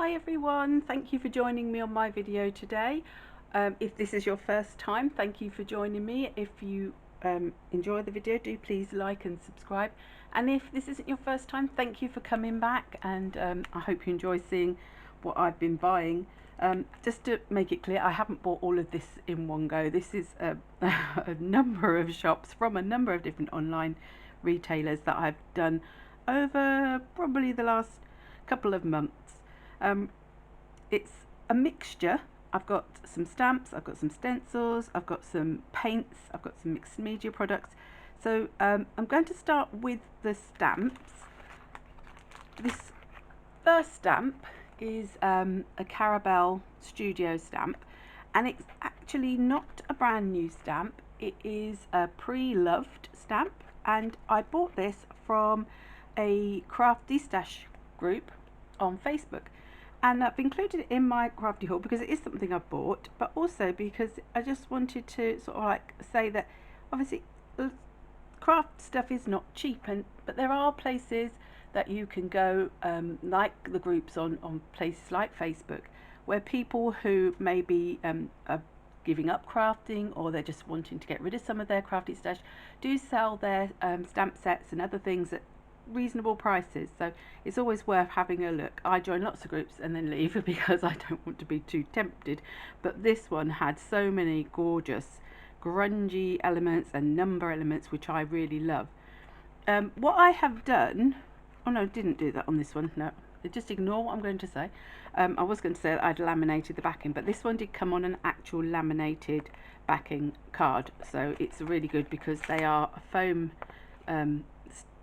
Hi everyone, thank you for joining me on my video today. If this is your first time, thank you for joining me. If you enjoy the video, do please like and subscribe. And if this isn't your first time, thank you for coming back, and I hope you enjoy seeing what I've been buying. Just to make it clear, I haven't bought all of this in one go. This is a number of shops from a number of different online retailers that I've done over probably the last couple of months. It's a mixture. I've got some stamps, I've got some stencils, I've got some paints, I've got some mixed media products. So I'm going to start with the stamps. This first stamp is a Caramel Studio stamp, and it's actually not a brand new stamp. It is a pre-loved stamp, and I bought this from a Crafty stash group on Facebook. And I've included it in my Crafty haul because it is something I've bought, but also because I just wanted to sort of like say that obviously craft stuff is not cheap, but there are places that you can go, like the groups on places like Facebook, where people who maybe are giving up crafting, or they're just wanting to get rid of some of their Crafty stash, do sell their stamp sets and other things at reasonable prices. So it's always worth having a look. I join lots of groups and then leave because I don't want to be too tempted, but this one had so many gorgeous grungy elements and number elements, which I really love. What I have done, oh no, didn't do that on this one, no, just ignore what I'm going to say. I was going to say that I'd laminated the backing, but this one did come on an actual laminated backing card, so it's really good because they are foam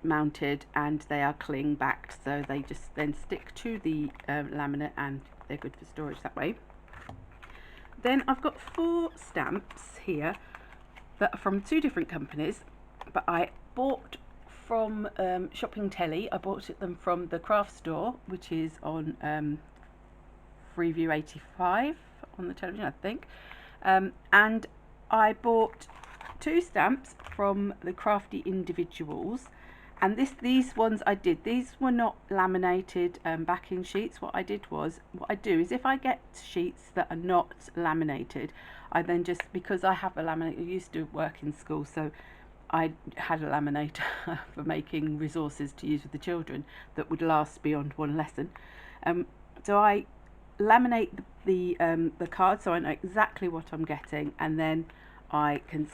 mounted and they are cling backed, so they just then stick to the laminate, and they're good for storage that way. Then I've got 4 stamps here that are from 2 different companies, but I bought from Shopping Telly. I bought them from the craft store, which is on Freeview 85 on the television, I think. And I bought 2 stamps from the Crafty individuals. And these ones I did, these were not laminated backing sheets. What I do is if I get sheets that are not laminated, I then just, because I have a laminator, I used to work in school, so I had a laminator for making resources to use with the children that would last beyond one lesson. So I laminate the card so I know exactly what I'm getting, and then I can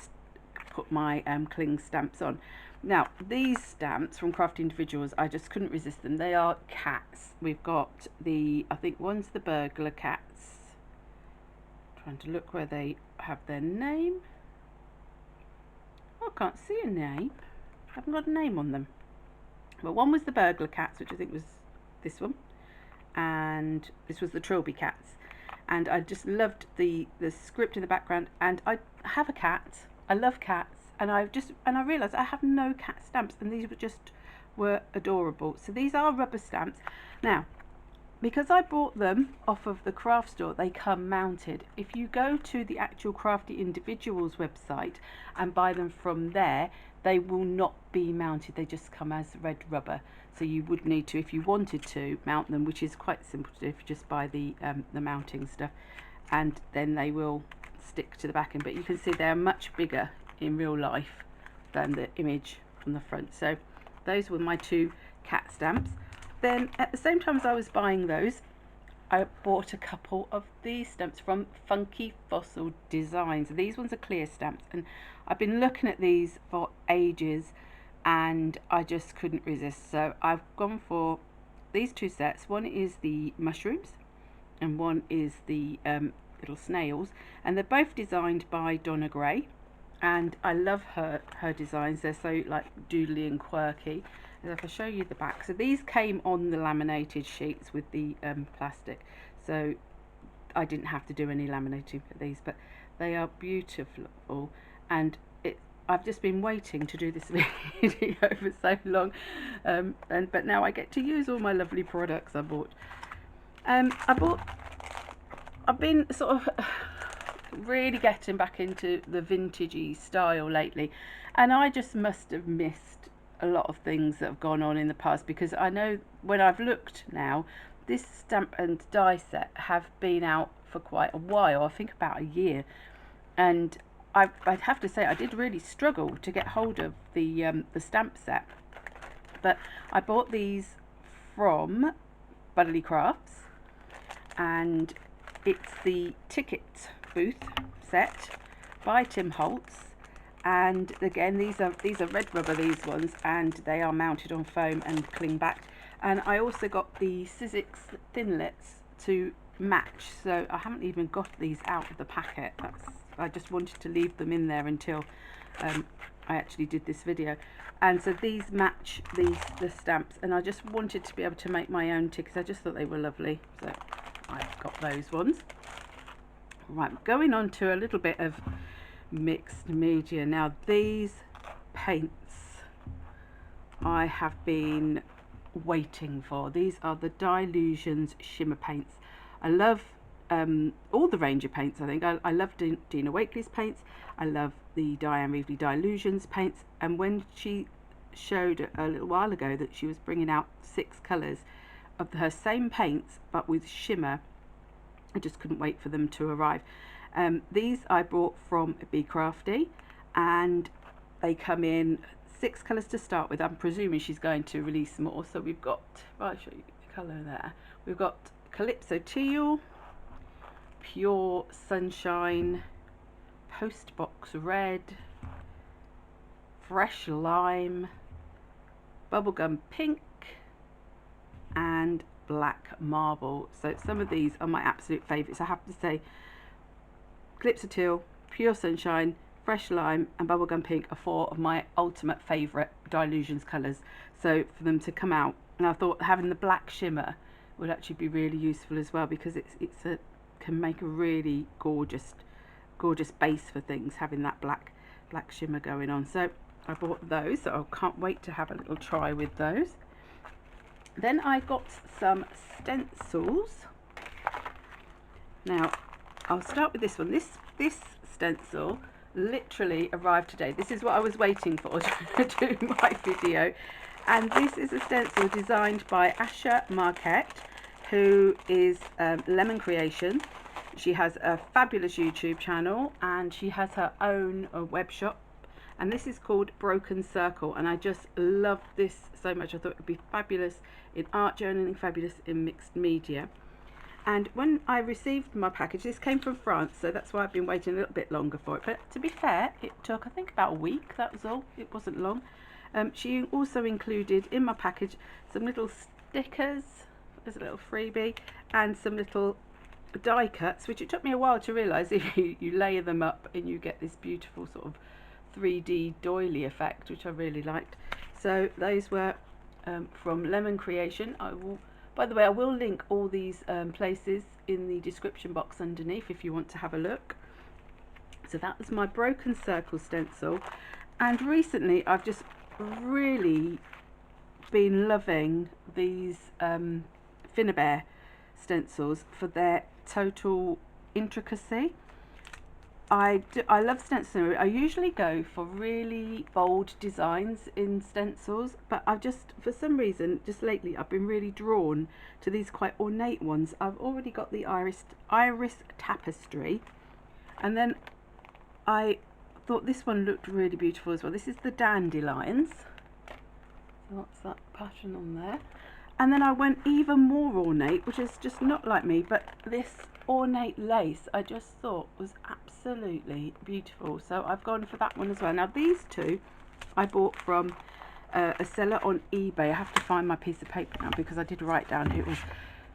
put my cling stamps on. Now, these stamps from Crafty Individuals, I just couldn't resist them. They are cats. We've got I think one's the burglar cats. Trying to look where they have their name. Oh, I can't see a name. I haven't got a name on them. But one was the burglar cats, which I think was this one. And this was the trilby cats. And I just loved the script in the background. And I have a cat. I love cats. And I realised I have no cat stamps, and these were adorable. So these are rubber stamps. Now, because I bought them off of the craft store, they come mounted. If you go to the actual Crafty Individuals website and buy them from there, they will not be mounted. They just come as red rubber. So you would need to, if you wanted to, mount them, which is quite simple to do if you just buy the mounting stuff, and then they will stick to the backing. But you can see they're much bigger in real life than the image from the front. So those were my 2 cat stamps. Then at the same time as I was buying those, I bought a couple of these stamps from Funky Fossil Designs. These ones are clear stamps, and I've been looking at these for ages and I just couldn't resist. So I've gone for these 2 sets. One is the mushrooms and one is the little snails, and they're both designed by Donna Gray. And I love her designs. They're so like doodly and quirky. And if I show you the back, so these came on the laminated sheets with the plastic, so I didn't have to do any laminating for these, but they are beautiful. And I've just been waiting to do this video for so long, but now I get to use all my lovely products I bought. I've been sort of really getting back into the vintagey style lately, and I just must have missed a lot of things that have gone on in the past, because I know when I've looked now, this stamp and die set have been out for quite a while, I think about a year, and I'd have to say I did really struggle to get hold of the stamp set, but I bought these from Buddeley Crafts, and it's the ticket booth set by Tim Holtz. And again, these are red rubber, these ones, and they are mounted on foam and cling back. And I also got the Sizzix Thinlits to match, so I haven't even got these out of the packet. I just wanted to leave them in there until I actually did this video. And so these match the stamps, and I just wanted to be able to make my own tickets. I just thought they were lovely, so I got those ones. Right, going on to a little bit of mixed media. Now, these paints I have been waiting for. These are the Dilutions Shimmer paints. I love all the range of paints. I think I love Dina Wakeley's paints. I love the Diane Reevely Dilutions paints, and when she showed a little while ago that she was bringing out 6 colours of her same paints but with shimmer, I just couldn't wait for them to arrive. These I bought from Crafty, and they come in 6 colours to start with. I'm presuming she's going to release more. So we've got, I'll show you the colour there. We've got Calypso Teal, Pure Sunshine, Postbox Red, Fresh Lime, Bubblegum Pink, and Black Marble. So some of these are my absolute favourites. I have to say, Calypso Teal, Pure Sunshine, Fresh Lime and Bubblegum Pink are 4 of my ultimate favourite Dilutions colours. So for them to come out, and I thought having the black shimmer would actually be really useful as well, because can make a really gorgeous base for things, having that black shimmer going on. So I bought those, so I can't wait to have a little try with those. Then I got some stencils. Now I'll start with this one. This stencil literally arrived today. This is what I was waiting for to do my video, and this is a stencil designed by Asha Marquette, who is Lemon Creation. She has a fabulous YouTube channel, and she has her own web shop, and this is called Broken Circle, and I just love this so much. I thought it would be fabulous in art journaling, fabulous in mixed media. And when I received my package, this came from France, so that's why I've been waiting a little bit longer for it. But to be fair, it took, I think, about a week, that was all. It wasn't long. She also included in my package some little stickers as a little freebie, and some little die cuts, which it took me a while to realise if you layer them up and you get this beautiful sort of 3D doily effect, which I really liked. So those were from Lemon Creation. By the way, I will link all these places in the description box underneath if you want to have a look. So that was my Broken Circle stencil, and recently I've just really been loving these Finabear stencils for their total intricacy. I love stenciling. I usually go for really bold designs in stencils, but I've just, for some reason, just lately, I've been really drawn to these quite ornate ones. I've already got the iris tapestry, and then I thought this one looked really beautiful as well. This is the dandelions. So that's that pattern on there. And then I went even more ornate, which is just not like me, but this ornate lace I just thought was absolutely beautiful, so I've gone for that one as well. Now these two I bought from a seller on eBay. I have to find my piece of paper now because I did write down who it was,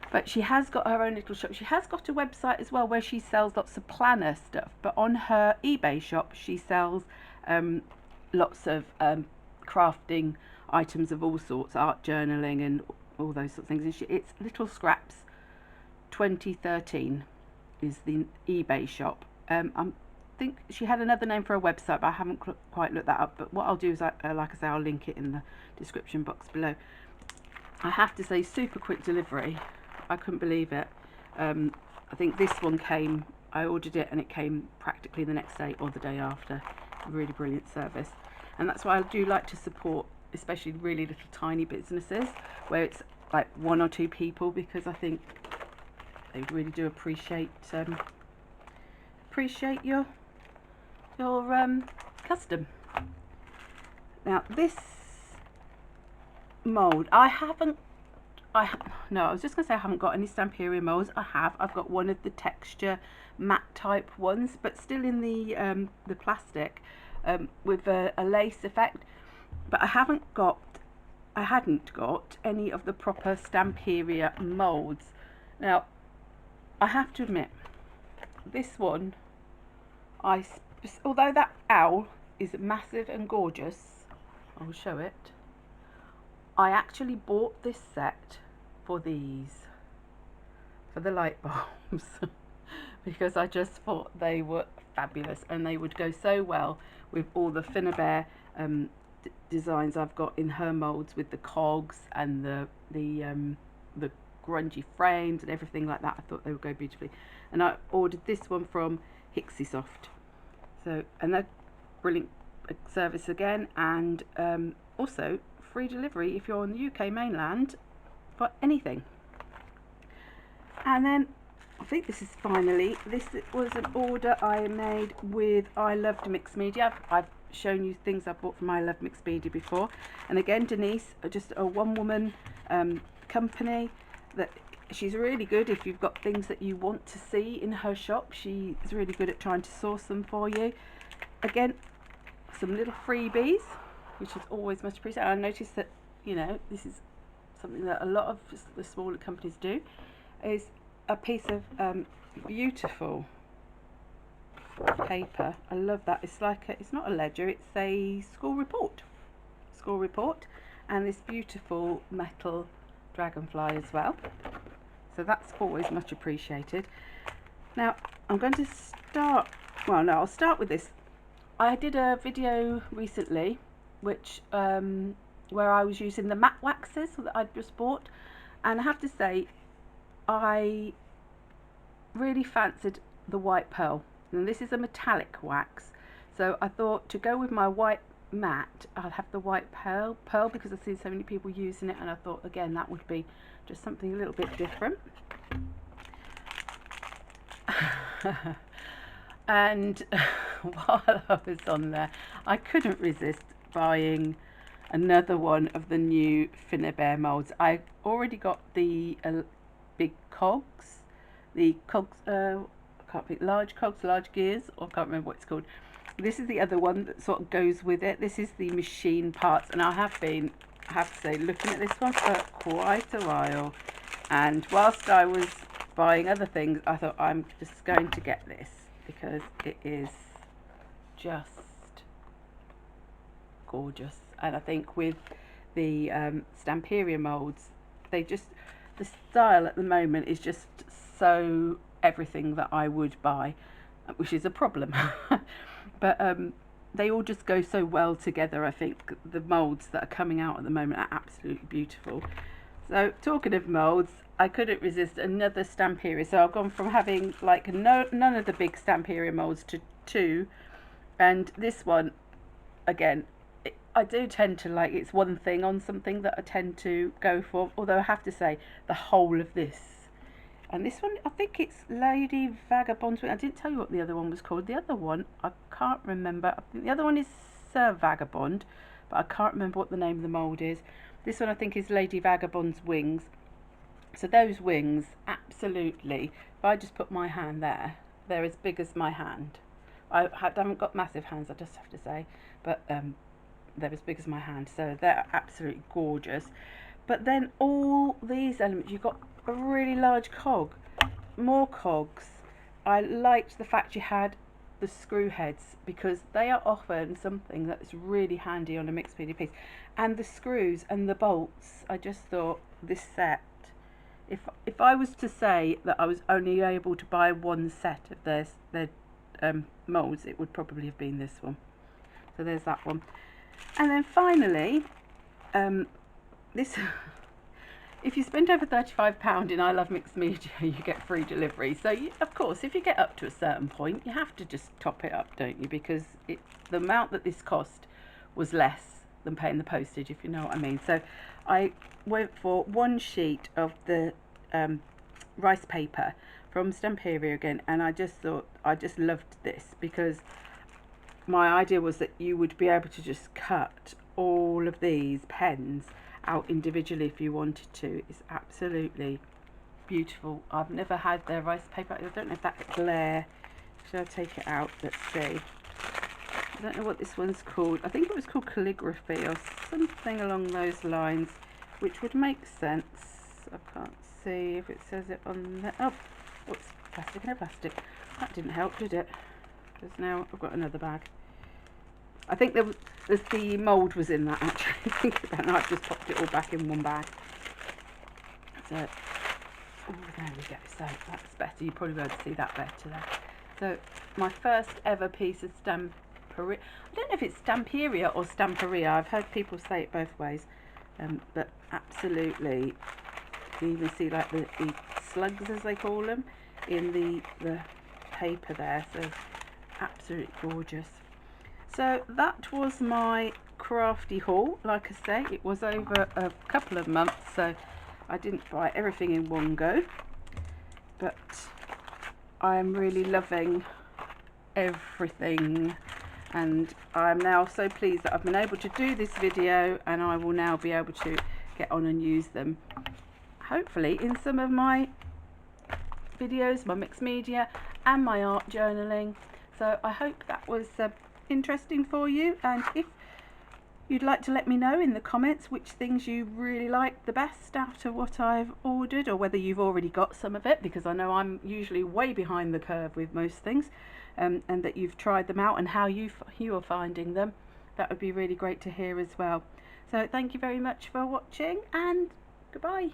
but she has got her own little shop. She has got a website as well where she sells lots of planner stuff, but on her eBay shop she sells lots of crafting items of all sorts, art journaling and all those sorts of things, and it's Little Scraps 2013 is the eBay shop. I think she had another name for her website, but I haven't quite looked that up. But what I'll do is, like I say, I'll link it in the description box below. I have to say, super quick delivery. I couldn't believe it. I think this one came, I ordered it and it came practically the next day or the day after. Really brilliant service. And that's why I do like to support especially really little tiny businesses where it's like 1 or 2 people, because I think they really do appreciate your custom. Now this mould, I was just going to say I haven't got any Stamperi moulds. I've got one of the texture matte type ones, but still in the plastic, with a lace effect. But I hadn't got any of the proper Stamperi moulds. Now I have to admit, this one, although that owl is massive and gorgeous, I'll show it. I actually bought this set for the light bulbs because I just thought they were fabulous and they would go so well with all the Finabear designs I've got in her moulds, with the cogs and the grungy frames and everything like that. I thought they would go beautifully, and I ordered this one from Hixisoft. So, and they're brilliant service again, and also free delivery if you're on the UK mainland for anything. And then I think this is this was an order I made with I Loved Mixed Media. I've shown you things I bought from I Love Mixed Media before, and again Denise, just a one-woman company that she's really good. If you've got things that you want to see in her shop, she's really good at trying to source them for you. Again, some little freebies, which is always much appreciated. I noticed that, you know, this is something that a lot of the smaller companies do, is a piece of beautiful paper. I love that. It's like it's not a ledger, it's a school report, and this beautiful metal dragonfly as well. So that's always much appreciated. Now I'm going to start, well no, I'll start with this. I did a video recently which where I was using the matte waxes that I'd just bought, and I have to say I really fancied the white pearl, and this is a metallic wax, so I thought to go with my white matte I'll have the white pearl because I've seen so many people using it, and I thought again that would be just something a little bit different. And while I was on there, I couldn't resist buying another one of the new Finabear moulds. I already got the big cogs, I can't think, large cogs, large gears, or I can't remember what it's called. This is the other one that sort of goes with it. This is the machine parts, and I have to say, looking at this one for quite a while, and whilst I was buying other things, I thought I'm just going to get this because it is just gorgeous. And I think with the Stamperi moulds, the style at the moment is just so everything that I would buy, which is a problem. But they all just go so well together. I think the moulds that are coming out at the moment are absolutely beautiful. So talking of moulds, I couldn't resist another Stamperi. So I've gone from having like none of the big Stamperi moulds to 2, and this one again, I do tend to like, it's one thing on something that I tend to go for, although I have to say the whole of this. And this one, I think it's Lady Vagabond. I didn't tell you what the other one was called. The other one, I can't remember. I think the other one is Sir Vagabond, but I can't remember what the name of the mould is. This one I think is Lady Vagabond's wings. So those wings, absolutely, if I just put my hand there, they're as big as my hand. I haven't got massive hands, I just have to say, but they're as big as my hand, so they're absolutely gorgeous. But then all these elements, you've got a really large cog, more cogs. I liked the fact you had the screw heads, because they are often something that's really handy on a mixed media piece, and the screws and the bolts. I just thought this set, if I was to say that I was only able to buy one set of their moulds, it would probably have been this one. So there's that one. And then finally, this if you spend over £35 in I Love Mixed Media, you get free delivery. So of course, if you get up to a certain point, you have to just top it up, don't you? Because the amount that this cost was less than paying the postage, if you know what I mean. So I went for 1 sheet of the rice paper from Stamperi again, and I just thought, I just loved this, because my idea was that you would be able to just cut all of these pens out individually if you wanted to. It's absolutely beautiful. I've never had their rice paper. I don't know if that's glare. Should I take it out? Let's see. I don't know what this one's called. I think it was called Calligraphy or something along those lines, which would make sense. I can't see if it says it on there. Oh, what's plastic and plastic. That didn't help, did it? Because now I've got another bag. I think the mould was in that, actually. Think about it. I've just popped it all back in one bag. So, oh, there we go. So that's better. You probably won't see that better there. So my first ever piece of Stamperi. I don't know if it's Stamperia or Stamperi. I've heard people say it both ways, but absolutely, you even see like the slugs, as they call them, in the paper there. So absolutely gorgeous. So that was my Crafty haul. Like I say, it was over a couple of months, so I didn't buy everything in one go, but I am really loving everything, and I'm now so pleased that I've been able to do this video, and I will now be able to get on and use them, hopefully, in some of my videos, my mixed media and my art journaling. So I hope that was interesting for you, and if you'd like to let me know in the comments which things you really like the best out of what I've ordered, or whether you've already got some of it, because I know I'm usually way behind the curve with most things, and that you've tried them out and how you are finding them. That would be really great to hear as well. So thank you very much for watching, and goodbye.